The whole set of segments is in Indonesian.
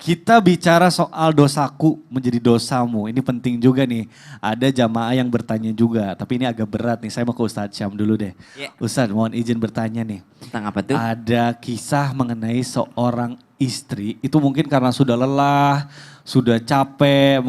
Kita bicara soal dosaku menjadi dosamu. Ini penting juga nih. Ada jamaah yang bertanya juga. Tapi ini agak berat nih. Saya mau ke Ustadz Syam dulu deh. Ya. Ustadz mohon izin bertanya nih. Tentang apa tuh? Ada kisah mengenai seorang istri. Itu mungkin karena sudah lelah, sudah capek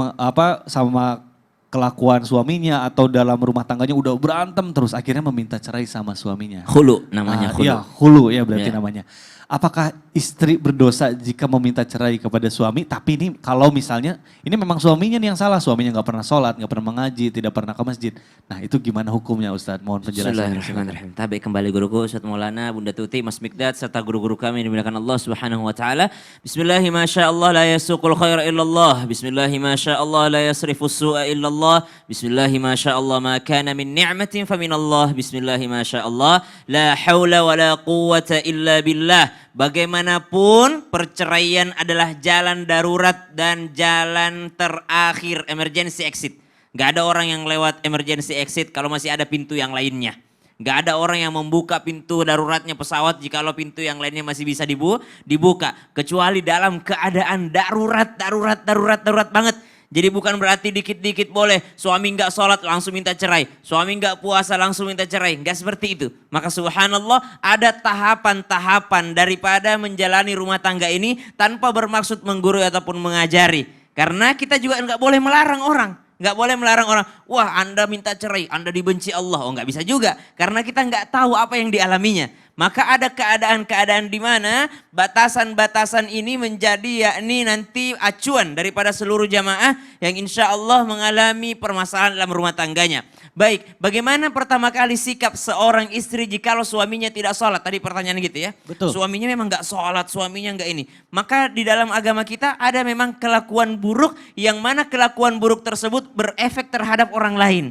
sama kelakuan suaminya. Atau dalam rumah tangganya udah berantem terus. Akhirnya meminta cerai sama suaminya. Hulu namanya hulu. Iya hulu ya berarti Ya. namanya. Apakah istri berdosa jika meminta cerai kepada suami? Tapi ini kalau misalnya ini memang suaminya nih yang salah. Suaminya nggak pernah sholat, nggak pernah mengaji, tidak pernah ke masjid. Nah itu gimana hukumnya Ustadz? Mohon penjelasannya. Bismillahirrahmanirrahim. Tabi kembali guruku Ustaz Maulana, Bunda Tuti, Mas Mikdad serta guru-guru kami yang dimuliakan Allah Subhanahu wa taala. Bismillahi masyaallah la yasuqul khaira illallah. Bismillahi masyaallah la yasrifus su'a illallah. Bismillahi masyaallah ma kana min ni'matin faminallah. Bismillahi masyaallah la haula wala quwwata illa billah. Bagaimanapun perceraian adalah jalan darurat dan jalan terakhir, emergency exit. Gak ada orang yang lewat emergency exit kalau masih ada pintu yang lainnya. Gak ada orang yang membuka pintu daruratnya pesawat jikalau pintu yang lainnya masih bisa dibuka. Kecuali dalam keadaan darurat banget. Jadi bukan berarti dikit-dikit boleh suami nggak sholat langsung minta cerai. Suami nggak puasa langsung minta cerai. Nggak seperti itu. Maka subhanallah ada tahapan-tahapan daripada menjalani rumah tangga ini tanpa bermaksud menggurui ataupun mengajari. Karena kita juga nggak boleh melarang orang. Nggak boleh melarang orang, wah Anda minta cerai, Anda dibenci Allah. Oh nggak bisa juga, karena kita nggak tahu apa yang dialaminya. Maka ada keadaan-keadaan di mana batasan-batasan ini menjadi yakni nanti acuan daripada seluruh jamaah yang insya Allah mengalami permasalahan dalam rumah tangganya. Baik, bagaimana pertama kali sikap seorang istri jikalau suaminya tidak sholat? Tadi pertanyaan gitu ya. Betul. Suaminya memang nggak sholat, suaminya nggak ini. Maka di dalam agama kita ada memang kelakuan buruk yang mana kelakuan buruk tersebut berefek terhadap orang lain.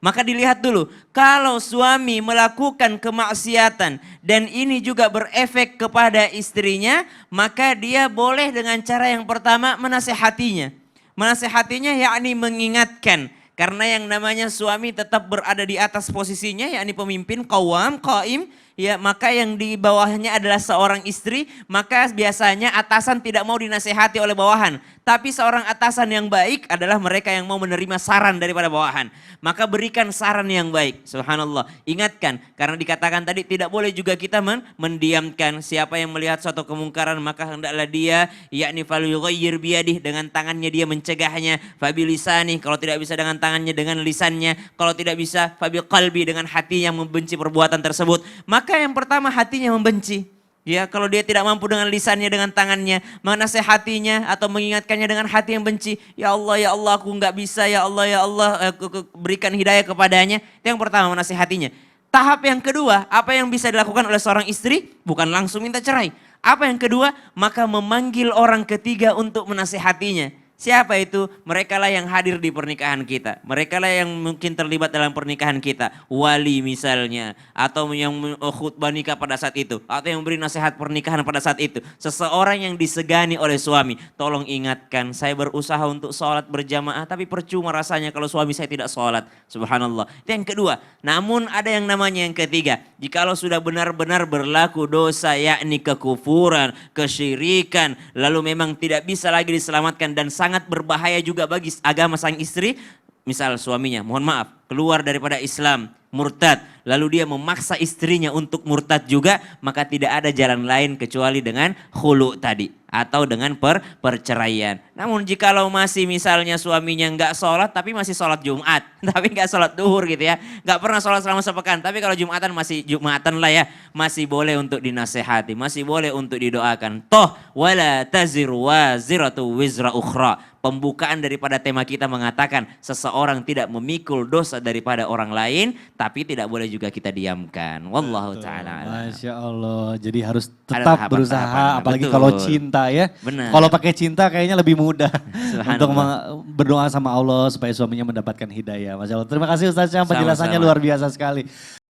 Maka dilihat dulu, kalau suami melakukan kemaksiatan dan ini juga berefek kepada istrinya, maka dia boleh dengan cara yang pertama menasehatinya. Menasehatinya yakni mengingatkan. Karena yang namanya suami tetap berada di atas posisinya, yakni pemimpin, qawwam, qaim, ya maka yang di bawahnya adalah seorang istri, maka biasanya atasan tidak mau dinasehati oleh bawahan. Tapi seorang atasan yang baik adalah mereka yang mau menerima saran daripada bawahan. Maka berikan saran yang baik, subhanallah. Ingatkan, karena dikatakan tadi tidak boleh juga kita mendiamkan. Siapa yang melihat suatu kemungkaran maka hendaklah dia, yakni falyughayyir biyadih, dengan tangannya dia mencegahnya. Fabilisani, kalau tidak bisa dengan tangannya, dengan lisannya. Kalau tidak bisa fabiqalbi, dengan hati yang membenci perbuatan tersebut. Maka yang pertama hatinya membenci. Ya, kalau dia tidak mampu dengan lisannya, dengan tangannya, menasehatinya atau mengingatkannya dengan hati yang benci. Ya Allah, aku nggak bisa, ya Allah, berikan hidayah kepadanya. Itu yang pertama, menasehatinya. Tahap yang kedua, apa yang bisa dilakukan oleh seorang istri? Bukan langsung minta cerai. Apa yang kedua? Maka memanggil orang ketiga untuk menasehatinya. Siapa itu? Mereka lah yang hadir di pernikahan kita. Mereka lah yang mungkin terlibat dalam pernikahan kita. Wali misalnya. Atau yang khutbah nikah pada saat itu. Atau yang beri nasihat pernikahan pada saat itu. Seseorang yang disegani oleh suami. Tolong ingatkan, saya berusaha untuk sholat berjamaah. Tapi percuma rasanya kalau suami saya tidak sholat. Subhanallah. Itu yang kedua. Namun ada yang namanya yang ketiga. Jikalau sudah benar-benar berlaku dosa, yakni kekufuran, kesyirikan. Lalu memang tidak bisa lagi diselamatkan dan sangat berbahaya juga bagi agama sang istri. Misal suaminya, mohon maaf, keluar daripada Islam, murtad. Lalu dia memaksa istrinya untuk murtad juga. Maka tidak ada jalan lain kecuali dengan khulu tadi. Atau dengan perceraian. Namun jikalau masih misalnya suaminya nggak sholat tapi masih sholat Jumat. Tapi nggak sholat duhur gitu ya. Nggak pernah sholat selama sepekan. Tapi kalau Jumatan masih Jumatan lah ya. Masih boleh untuk dinasehati. Masih boleh untuk didoakan. Toh wala taziru waziratu wizra ukhra. Pembukaan daripada tema kita mengatakan seseorang tidak memikul dosa daripada orang lain. Tapi tidak boleh juga kita diamkan. Wallahu ta'ala. Masya Allah. Jadi harus Ada tetap tahapan-tahapan. berusaha. Apalagi Betul. kalau cinta ya. Benar. Kalau pakai cinta kayaknya lebih mudah. untuk Subhanallah. berdoa sama Allah supaya suaminya mendapatkan hidayah. Masya Allah. Terima kasih Ustaz Syam, penjelasannya Sama-sama. luar biasa sekali.